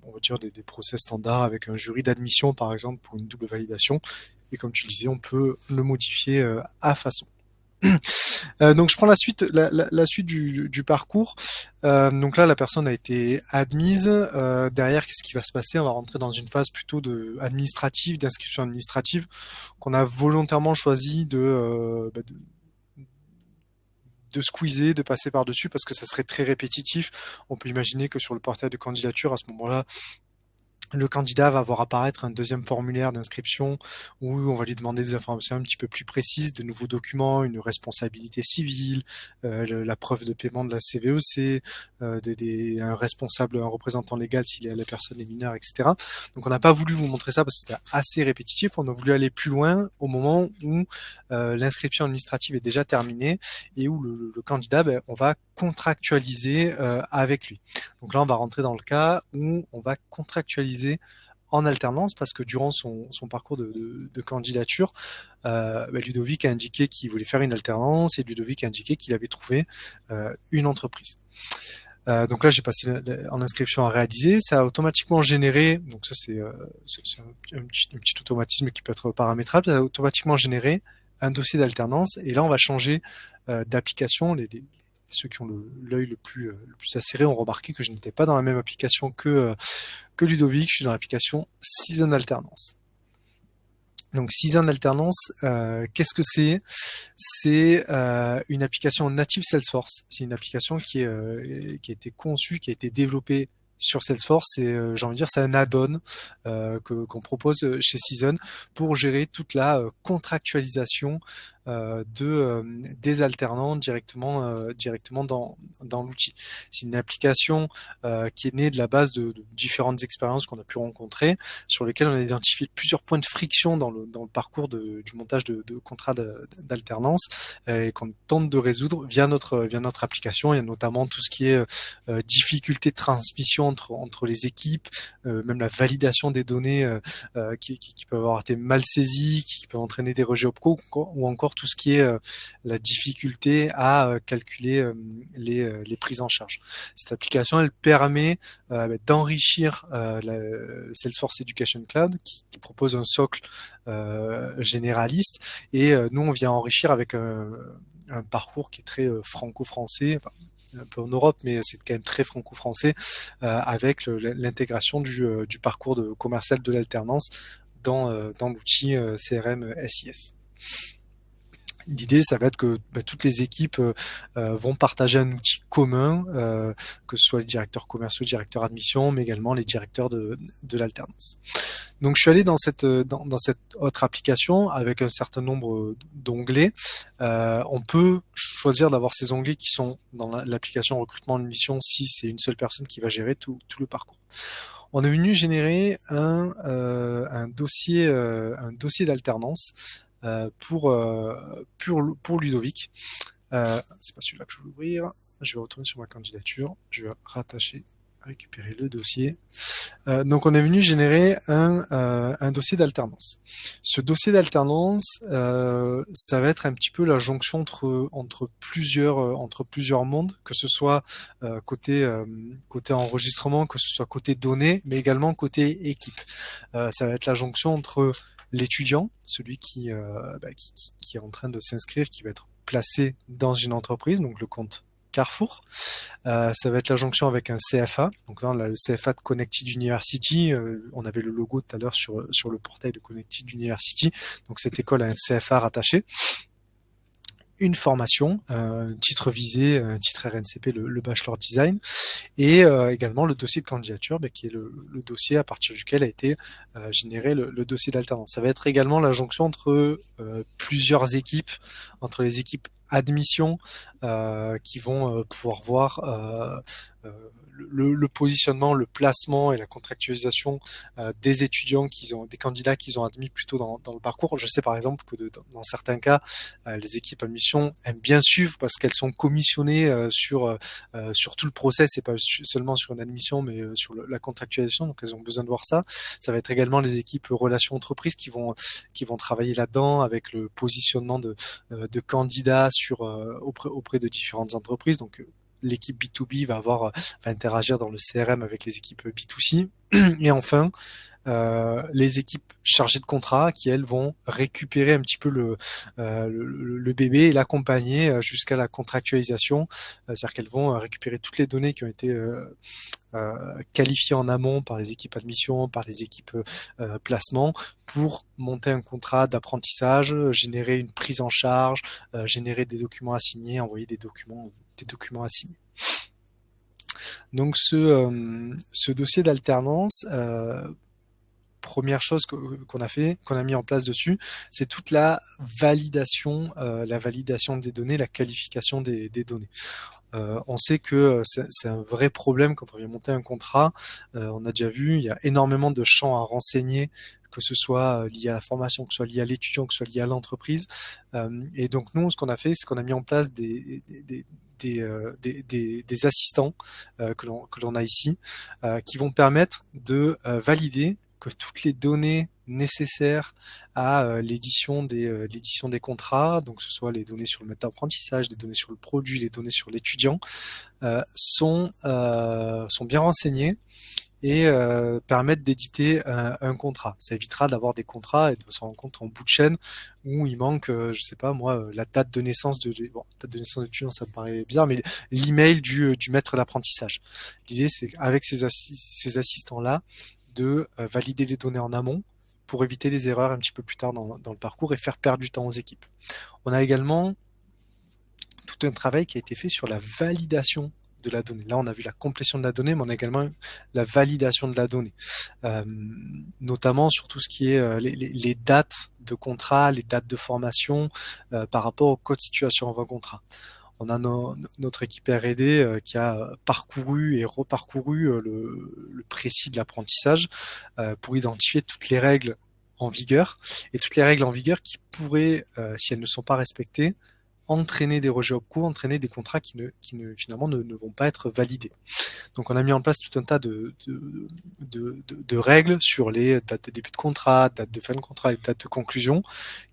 [SPEAKER 1] on va dire, des process standards avec un jury d'admission, par exemple, pour une double validation. Et comme tu le disais, on peut le modifier à façon. Donc je prends la suite, la suite du parcours. Donc là, la personne a été admise. Derrière, qu'est-ce qui va se passer? On va rentrer dans une phase plutôt administrative, d'inscription administrative, qu'on a volontairement choisi de squeezer, de passer par-dessus, parce que ça serait très répétitif. On peut imaginer que sur le portail de candidature, à ce moment-là, le candidat va voir apparaître un deuxième formulaire d'inscription où on va lui demander des informations un petit peu plus précises, de nouveaux documents, une responsabilité civile, la preuve de paiement de la CVEC, un responsable, un représentant légal si la personne est mineure, etc. Donc on n'a pas voulu vous montrer ça parce que c'était assez répétitif. On a voulu aller plus loin au moment où l'inscription administrative est déjà terminée et où le candidat, on va contractualiser avec lui. Donc là, on va rentrer dans le cas où on va contractualiser en alternance parce que durant son parcours de candidature, Ludovic a indiqué qu'il voulait faire une alternance et Ludovic a indiqué qu'il avait trouvé une entreprise. Donc là, j'ai passé en inscription à réaliser. Ça a automatiquement généré, donc ça c'est un petit automatisme qui peut être paramétrable, ça a automatiquement généré un dossier d'alternance et là, on va changer d'application. Ceux qui ont l'œil le plus acéré ont remarqué que je n'étais pas dans la même application que Ludovic, je suis dans l'application Season Alternance. Donc Season Alternance, qu'est-ce que c'est? C'est une application native Salesforce. C'est une application qui a été conçue, qui a été développée sur Salesforce. Et j'ai envie de dire, c'est un add-on qu'on propose chez Season pour gérer toute la contractualisation des alternants directement dans l'outil. C'est une application qui est née de la base de différentes expériences qu'on a pu rencontrer, sur lesquelles on a identifié plusieurs points de friction dans le parcours du montage de contrats d'alternance et qu'on tente de résoudre via notre application. Il y a notamment tout ce qui est difficulté de transmission entre les équipes, même la validation des données qui peuvent avoir été mal saisies, qui peuvent entraîner des rejets OPCO, ou encore tout ce qui est la difficulté à calculer les prises en charge. Cette application, elle permet d'enrichir Salesforce Education Cloud qui propose un socle généraliste et nous, on vient enrichir avec un parcours qui est très franco-français, enfin, un peu en Europe, mais c'est quand même très franco-français, avec l'intégration du parcours commercial de l'alternance dans l'outil CRM SIS. L'idée, ça va être que toutes les équipes vont partager un outil commun, que ce soit les directeurs commerciaux, directeurs admission, mais également les directeurs de l'alternance. Donc, je suis allé dans cette autre application avec un certain nombre d'onglets. On peut choisir d'avoir ces onglets qui sont dans l'application recrutement de mission si c'est une seule personne qui va gérer tout le parcours. On est venu générer un dossier d'alternance pour Ludovic. C'est pas celui-là que je veux ouvrir. Je vais retourner sur ma candidature. Je vais récupérer le dossier. Donc on est venu générer un dossier d'alternance. Ce dossier d'alternance, ça va être un petit peu la jonction entre plusieurs mondes, que ce soit côté enregistrement, que ce soit côté données, mais également côté équipe. Ça va être la jonction entre l'étudiant, celui qui est en train de s'inscrire, qui va être placé dans une entreprise, donc le compte Carrefour. Ça va être la jonction avec un CFA. Donc là, on a le CFA de Connected University. On avait le logo tout à l'heure sur le portail de Connected University. Donc cette école a un CFA rattaché. Une formation, un titre visé, un titre RNCP, le Bachelor Design, et également le dossier de candidature, qui est le dossier à partir duquel a été généré le dossier d'alternance. Ça va être également la jonction entre plusieurs équipes, entre les équipes admission qui vont pouvoir voir le positionnement, le placement et la contractualisation des étudiants des candidats qu'ils ont admis plutôt dans le parcours. Je sais par exemple que dans certains cas, les équipes admission aiment bien suivre parce qu'elles sont commissionnées sur tout le process et pas seulement sur une admission, mais sur la contractualisation. Donc elles ont besoin de voir ça. Ça va être également les équipes relations entreprises qui vont travailler là-dedans avec le positionnement de candidats auprès de différentes entreprises. Donc l'équipe B2B va interagir dans le CRM avec les équipes B2C. Et enfin, les équipes chargées de contrat qui, elles, vont récupérer un petit peu le bébé et l'accompagner jusqu'à la contractualisation. C'est-à-dire qu'elles vont récupérer toutes les données qui ont été qualifiées en amont par les équipes admission, par les équipes placement, pour monter un contrat d'apprentissage, générer une prise en charge, générer des documents à signer, envoyer des documents à signer. Donc ce dossier d'alternance, première chose qu'on a mis en place dessus, c'est toute la validation des données, la qualification des données. On sait que c'est un vrai problème quand on vient monter un contrat. On a déjà vu, il y a énormément de champs à renseigner, que ce soit lié à la formation, que ce soit lié à l'étudiant, que ce soit lié à l'entreprise. Et donc nous, ce qu'on a fait, c'est qu'on a mis en place des assistants que l'on a ici, qui vont permettre de valider que toutes les données nécessaires à l'édition des contrats, donc que ce soit les données sur le maître d'apprentissage, les données sur le produit, les données sur l'étudiant, sont bien renseignées et permettent d'éditer un contrat. Ça évitera d'avoir des contrats et de se rendre compte en bout de chaîne où il manque, je sais pas moi, la date de naissance date de naissance d'étudiant, ça me paraît bizarre, mais l'email du maître d'apprentissage. L'idée, c'est qu'avec ces assistants-là, de valider les données en amont pour éviter les erreurs un petit peu plus tard dans le parcours et faire perdre du temps aux équipes. On a également tout un travail qui a été fait sur la validation de la donnée. Là, on a vu la complétion de la donnée, mais on a également la validation de la donnée, notamment sur tout ce qui est les dates de contrat, les dates de formation par rapport au code situation avant contrat. On a notre équipe R&D qui a parcouru et reparcouru le précis de l'apprentissage pour identifier toutes les règles en vigueur et toutes les règles en vigueur qui pourraient, si elles ne sont pas respectées, entraîner des rejets OPCO, entraîner des contrats qui finalement ne vont pas être validés. Donc on a mis en place tout un tas de règles sur les dates de début de contrat, dates de fin de contrat et dates de conclusion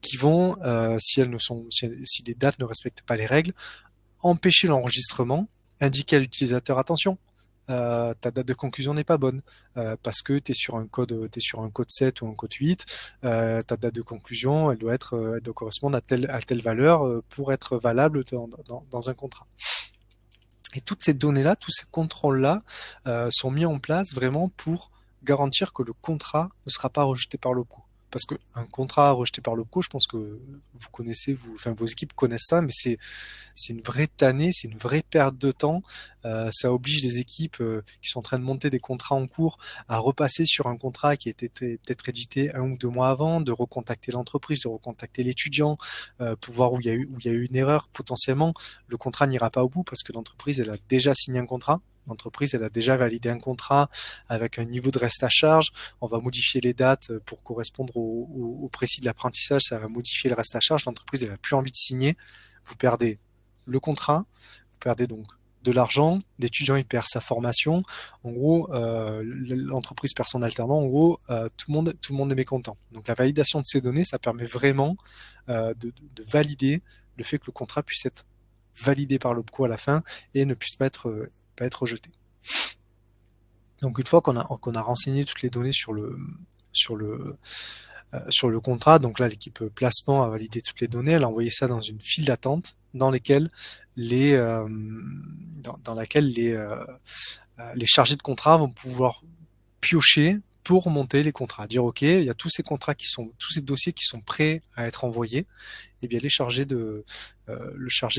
[SPEAKER 1] qui vont, si les dates ne respectent pas les règles, empêcher l'enregistrement, indiquer à l'utilisateur attention, ta date de conclusion n'est pas bonne parce que tu es sur un code 7 ou un code 8, ta date de conclusion elle doit correspondre à telle valeur pour être valable dans un contrat. Et toutes ces données-là, tous ces contrôles-là sont mis en place vraiment pour garantir que le contrat ne sera pas rejeté par l'OPCO. Parce qu'un contrat rejeté par l'OPCO, je pense que vous connaissez, vos équipes connaissent ça, mais c'est une vraie tannée, c'est une vraie perte de temps. Ça oblige des équipes qui sont en train de monter des contrats en cours à repasser sur un contrat qui a été peut-être édité 1 ou 2 mois avant, de recontacter l'entreprise, de recontacter l'étudiant pour voir où il y a eu une erreur. Potentiellement, le contrat n'ira pas au bout parce que l'entreprise elle a déjà signé un contrat. L'entreprise, elle a déjà validé un contrat avec un niveau de reste à charge. On va modifier les dates pour correspondre au précis de l'apprentissage. Ça va modifier le reste à charge. L'entreprise, elle n'a plus envie de signer. Vous perdez le contrat, vous perdez donc de l'argent. L'étudiant, il perd sa formation. En gros, l'entreprise perd son alternant. En gros, tout le monde est mécontent. Donc, la validation de ces données, ça permet vraiment de valider le fait que le contrat puisse être validé par l'OPCO à la fin et ne puisse pas être rejeté. Donc une fois qu'on a renseigné toutes les données sur le contrat, donc là l'équipe placement a validé toutes les données, elle a envoyé ça dans une file d'attente dans laquelle les chargés de contrat vont pouvoir piocher pour monter les contrats, dire ok, il y a tous ces dossiers qui sont prêts à être envoyés. Et bien le chargé de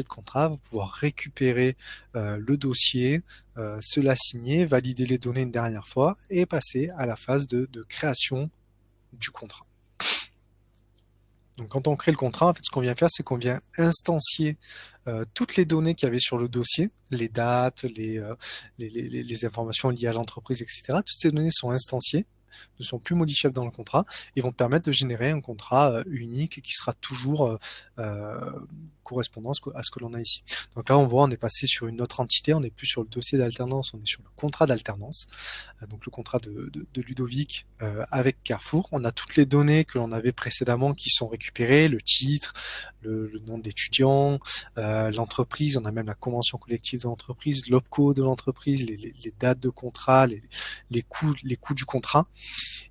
[SPEAKER 1] contrat va pouvoir récupérer le dossier, se l'assigner, valider les données une dernière fois et passer à la phase de création du contrat. Donc quand on crée le contrat, en fait, ce qu'on vient faire, c'est qu'on vient instancier toutes les données qu'il y avait sur le dossier, les dates, les informations liées à l'entreprise, etc. Toutes ces données sont instanciées, ne sont plus modifiables dans le contrat et vont permettre de générer un contrat unique qui sera toujours correspondant à ce que l'on a ici. Donc là, on voit, on est passé sur une autre entité, on n'est plus sur le dossier d'alternance, on est sur le contrat d'alternance, donc le contrat de Ludovic avec Carrefour. On a toutes les données que l'on avait précédemment qui sont récupérées, le titre, le nom de l'étudiant, l'entreprise, on a même la convention collective de l'entreprise, l'OPCO de l'entreprise, les dates de contrat, les coûts du contrat.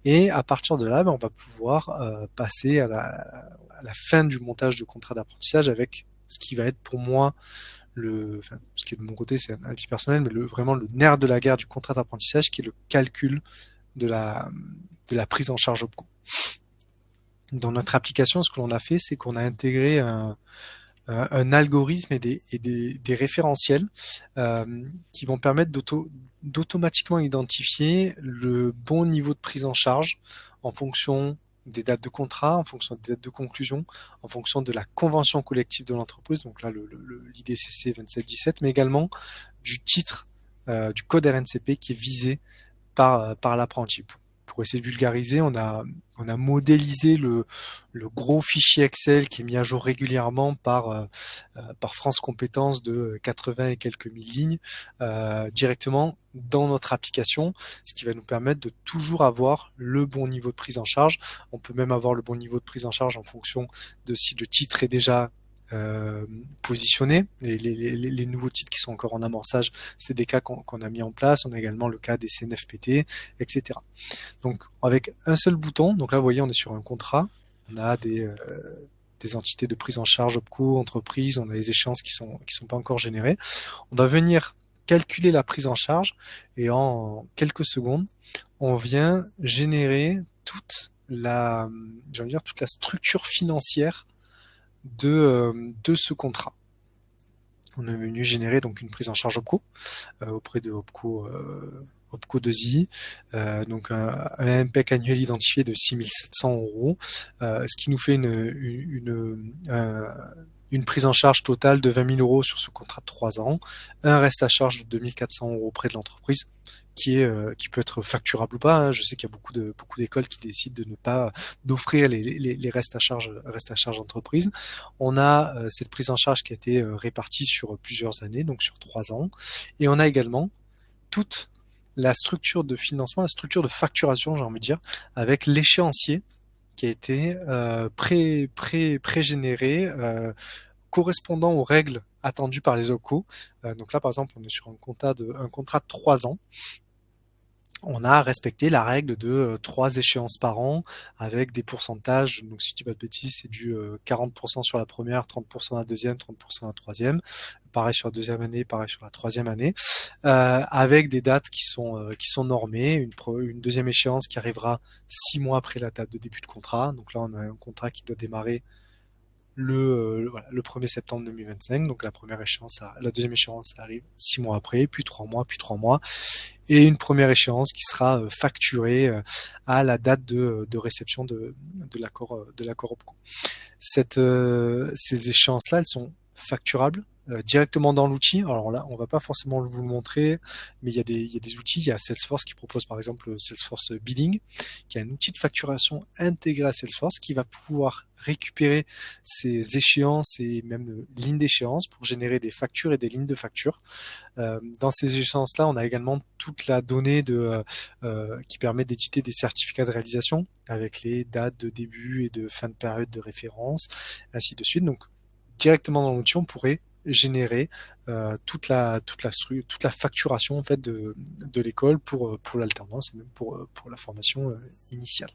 [SPEAKER 1] Et à partir de là, on va pouvoir passer à la fin du montage de contrat d'apprentissage avec ce qui va être pour moi ce qui est de mon côté, c'est un avis personnel, mais vraiment le nerf de la guerre du contrat d'apprentissage, qui est le calcul de la prise en charge OPCO. Dans notre application, ce que l'on a fait, c'est qu'on a intégré un algorithme et des référentiels qui vont permettre d'automatiquement identifier le bon niveau de prise en charge en fonction des dates de contrat, en fonction des dates de conclusion, en fonction de la convention collective de l'entreprise, donc là l'IDCC 2717, mais également du titre du code RNCP qui est visé par l'apprenti. Pour essayer de vulgariser, on a modélisé le gros fichier Excel qui est mis à jour régulièrement par France Compétences de 80 et quelques mille lignes directement dans notre application, ce qui va nous permettre de toujours avoir le bon niveau de prise en charge. On peut même avoir le bon niveau de prise en charge en fonction de si le titre est déjà positionnés. Les nouveaux titres qui sont encore en amorçage, c'est des cas qu'on a mis en place. On a également le cas des CNFPT, etc. Donc avec un seul bouton, donc là vous voyez on est sur un contrat, on a des entités de prise en charge OPCO, entreprise, on a les échéances qui sont pas encore générées. On va venir calculer la prise en charge et en quelques secondes, on vient générer toute la structure financière de ce contrat. On est venu générer donc une prise en charge OPCO auprès de OPCO 2i, donc un MPEC annuel identifié de 6 700 €, ce qui nous fait une prise en charge totale de 20 000 € sur ce contrat de 3 ans, un reste à charge de 2 400 € auprès de l'entreprise, qui peut être facturable ou pas. Hein. Je sais qu'il y a beaucoup d'écoles qui décident de ne pas d'offrir les restes à charge d'entreprise. On a cette prise en charge qui a été répartie sur plusieurs années, donc sur 3 ans, et on a également toute la structure de financement, la structure de facturation, j'ai envie de dire, avec l'échéancier qui a été pré-généré, correspondant aux règles attendues par les OPCO. Donc là, par exemple, on est sur un contrat de 3 ans. On a respecté la règle de 3 échéances par an avec des pourcentages. Donc, si je dis pas de bêtises, c'est du 40% sur la première, 30% la deuxième, 30% la troisième. Pareil sur la deuxième année, pareil sur la troisième année, avec des dates qui sont normées. Une deuxième échéance qui arrivera 6 mois après la date de début de contrat. Donc là, on a un contrat qui doit démarrer le 1er septembre 2025. Donc la deuxième échéance arrive 6 mois après, puis 3 mois, et une première échéance qui sera facturée à la date de réception de l'accord OPCO. Ces échéances-là, elles sont facturables directement dans l'outil. Alors là, on va pas forcément vous le montrer, mais il y a des outils. Il y a Salesforce qui propose par exemple Salesforce Billing, qui est un outil de facturation intégré à Salesforce qui va pouvoir récupérer ces échéances et même lignes d'échéance pour générer des factures et des lignes de factures. Dans ces échéances-là, on a également toute la donnée qui permet d'éditer des certificats de réalisation avec les dates de début et de fin de période de référence, ainsi de suite. Donc directement dans l'outil, on pourrait générer toute la facturation en fait de l'école pour l'alternance et même pour la formation initiale.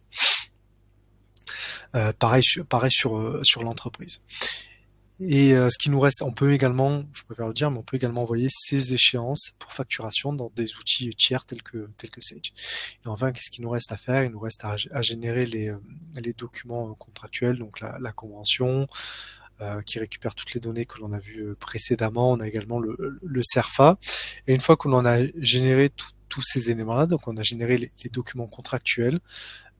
[SPEAKER 1] Pareil sur l'entreprise. Et ce qui nous reste, on peut également, je préfère le dire, mais on peut également envoyer ces échéances pour facturation dans des outils tiers tels que Sage. Et enfin, qu'est-ce qu'il nous reste à faire? Il nous reste à générer les documents contractuels, donc la convention, qui récupère toutes les données que l'on a vues précédemment. On a également le CERFA. Et une fois que l'on a généré tous ces éléments-là, donc on a généré les documents contractuels,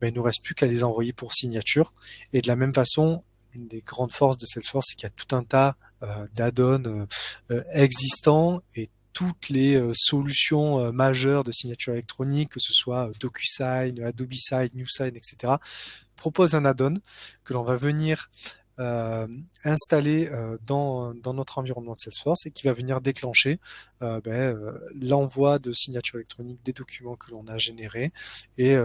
[SPEAKER 1] ben, il ne nous reste plus qu'à les envoyer pour signature. Et de la même façon, une des grandes forces de Salesforce, c'est qu'il y a tout un tas d'add-ons existants et toutes les solutions majeures de signature électronique, que ce soit DocuSign, Adobe Sign, NewSign, etc., proposent un add-on que l'on va venir installé dans notre environnement de Salesforce et qui va venir déclencher l'envoi de signatures électroniques des documents que l'on a générés et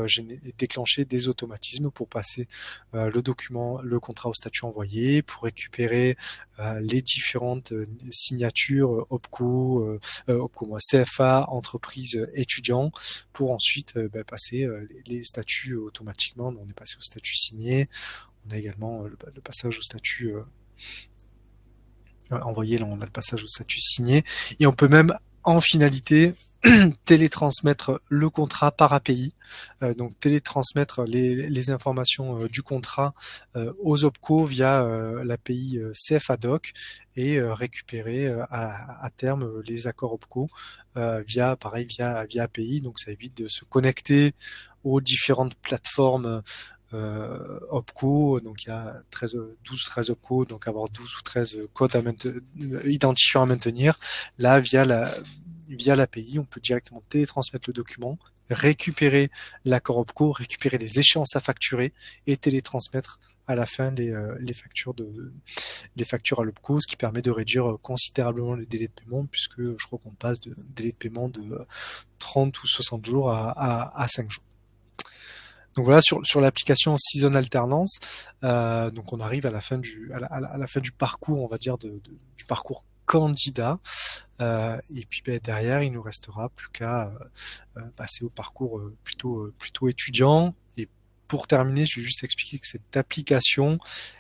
[SPEAKER 1] déclencher des automatismes pour passer le contrat au statut envoyé, pour récupérer les différentes signatures OPCO, CFA, entreprise, étudiant, pour ensuite passer les statuts automatiquement. On est passé au statut signé. On a également le passage au statut envoyé, là on a le passage au statut signé, et on peut même en finalité télétransmettre le contrat par API, donc télétransmettre les informations du contrat aux OPCO via l'API CFA-Doc et récupérer à terme les accords OPCO via API. Donc ça évite de se connecter aux différentes plateformes OPCO, donc il y a 12-13 OPCO, donc avoir 12 ou 13 codes identifiants à maintenir. Là, via l'API, on peut directement télétransmettre le document, récupérer l'accord OPCO, récupérer les échéances à facturer et télétransmettre à la fin les factures à l'OPCO, ce qui permet de réduire considérablement les délais de paiement, puisque je crois qu'on passe de délai de paiement de 30 ou 60 jours à 5 jours. Donc voilà, sur l'application Season Alternance, donc on arrive à la fin du parcours, on va dire du parcours candidat, et puis derrière il nous restera plus qu'à passer au parcours plutôt étudiant. Et pour terminer, je vais juste expliquer que cette application,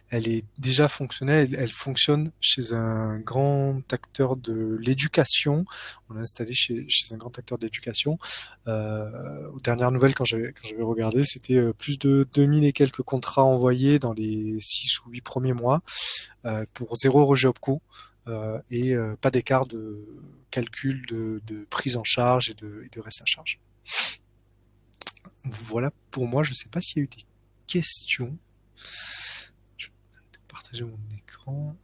[SPEAKER 1] elle est déjà fonctionnelle, elle fonctionne chez un grand acteur de l'éducation. On l'a installé chez un grand acteur de l'éducation. Aux dernières nouvelles, quand j'avais regardé, c'était plus de 2000 et quelques contrats envoyés dans les 6 ou 8 premiers mois, pour 0 rejet OPCO, et pas d'écart de calcul de prise en charge et de reste à charge. Voilà pour moi, je ne sais pas s'il y a eu des questions. Je vais partager mon écran.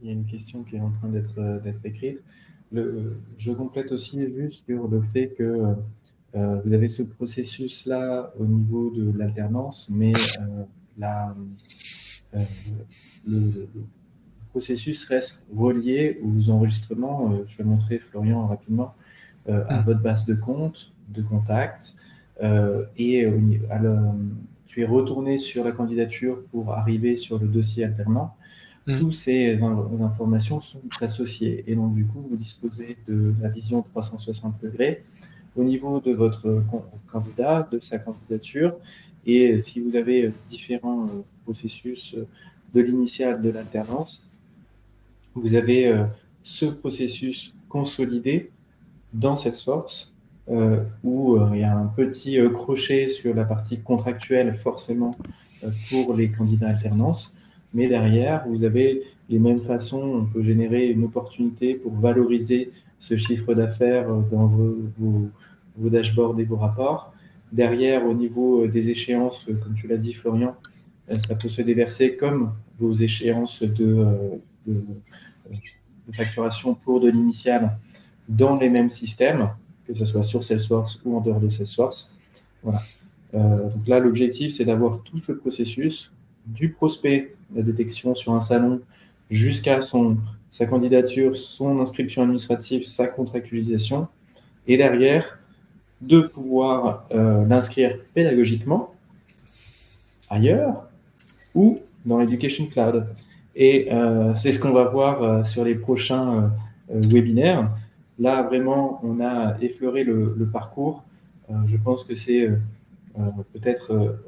[SPEAKER 3] Il y a une question qui est en train d'être écrite. Je complète aussi juste sur le fait que vous avez ce processus-là au niveau de l'alternance, mais le processus reste relié aux enregistrements. Je vais montrer, Florian, rapidement, à votre base de compte, de contacts, et tu es retourné sur la candidature pour arriver sur le dossier alternant. Toutes ces informations sont associées et donc du coup vous disposez de la vision 360 degrés au niveau de votre candidat, de sa candidature, et si vous avez différents processus de l'initial, de l'alternance, vous avez ce processus consolidé dans Salesforce, où il y a un petit crochet sur la partie contractuelle forcément pour les candidats alternance, mais derrière vous avez les mêmes façons, on peut générer une opportunité pour valoriser ce chiffre d'affaires dans vos dashboards et vos rapports. Derrière, au niveau des échéances, comme tu l'as dit Florian, ça peut se déverser comme vos échéances de facturation pour de l'initial dans les mêmes systèmes, que ce soit sur Salesforce ou en dehors de Salesforce. Voilà. Donc là, l'objectif, c'est d'avoir tout ce processus, du prospect, la détection sur un salon, jusqu'à sa candidature, son inscription administrative, sa contractualisation, et derrière, de pouvoir l'inscrire pédagogiquement ailleurs ou dans l'Education Cloud. Et c'est ce qu'on va voir sur les prochains webinaires. Là, vraiment, on a effleuré le parcours. Je pense que c'est peut-être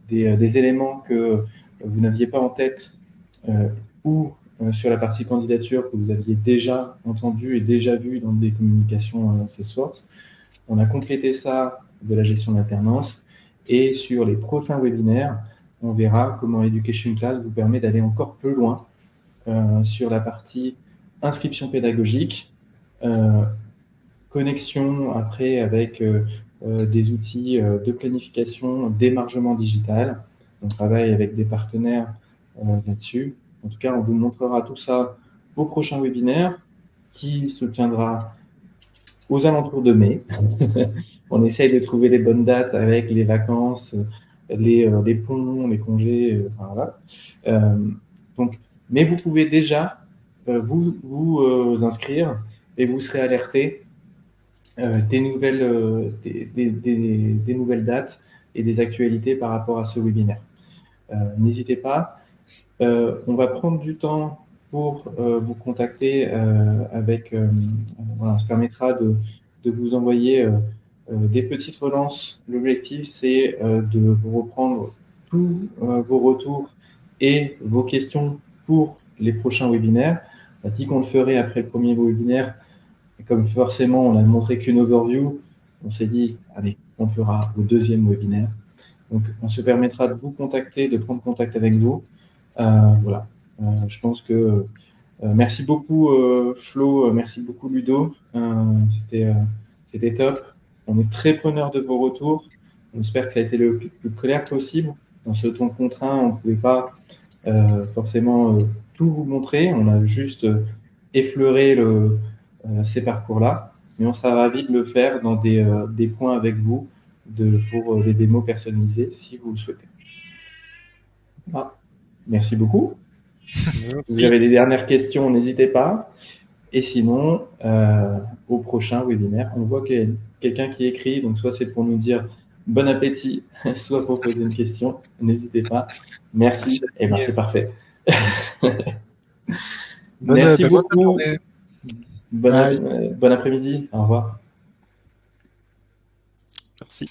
[SPEAKER 3] des éléments que vous n'aviez pas en tête ou sur la partie candidature que vous aviez déjà entendu et déjà vu dans des communications Salesforce. On a complété ça de la gestion d'alternance et sur les prochains webinaires, on verra comment Education Cloud vous permet d'aller encore plus loin sur la partie inscription pédagogique, connexion après avec des outils de planification, d'émargement digital, On travaille avec des partenaires là-dessus. En tout cas, on vous montrera tout ça au prochain webinaire qui se tiendra aux alentours de mai. On essaye de trouver les bonnes dates avec les vacances, les ponts, les congés. Enfin, voilà. Donc, mais vous pouvez déjà vous inscrire et vous serez alerté des nouvelles dates et des actualités par rapport à ce webinaire. N'hésitez pas. On va prendre du temps pour vous contacter voilà, on se permettra de vous envoyer des petites relances. L'objectif, c'est de vous reprendre tous vos retours et vos questions pour les prochains webinaires. On a dit qu'on le ferait après le premier webinaire. Et comme forcément, on n'a montré qu'une overview, on s'est dit, allez, on le fera au deuxième webinaire. Donc, on se permettra de vous contacter, de prendre contact avec vous. Voilà. Je pense que merci beaucoup Flo, merci beaucoup Ludo. C'était top. On est très preneur de vos retours. On espère que ça a été le plus clair possible. Dans ce temps contraint, on ne pouvait pas forcément tout vous montrer. On a juste effleuré ces parcours-là. Mais on sera ravis de le faire dans des points avec vous pour des démos personnalisées si vous le souhaitez. Voilà. Merci beaucoup. Si vous avez des dernières questions, n'hésitez pas. Et sinon, au prochain webinaire, on voit qu'il y a quelqu'un qui écrit, donc soit c'est pour nous dire bon appétit, soit pour poser une question. N'hésitez pas. Merci. Et bien, c'est parfait. Merci beaucoup. Bon après-midi. Au revoir.
[SPEAKER 2] Merci.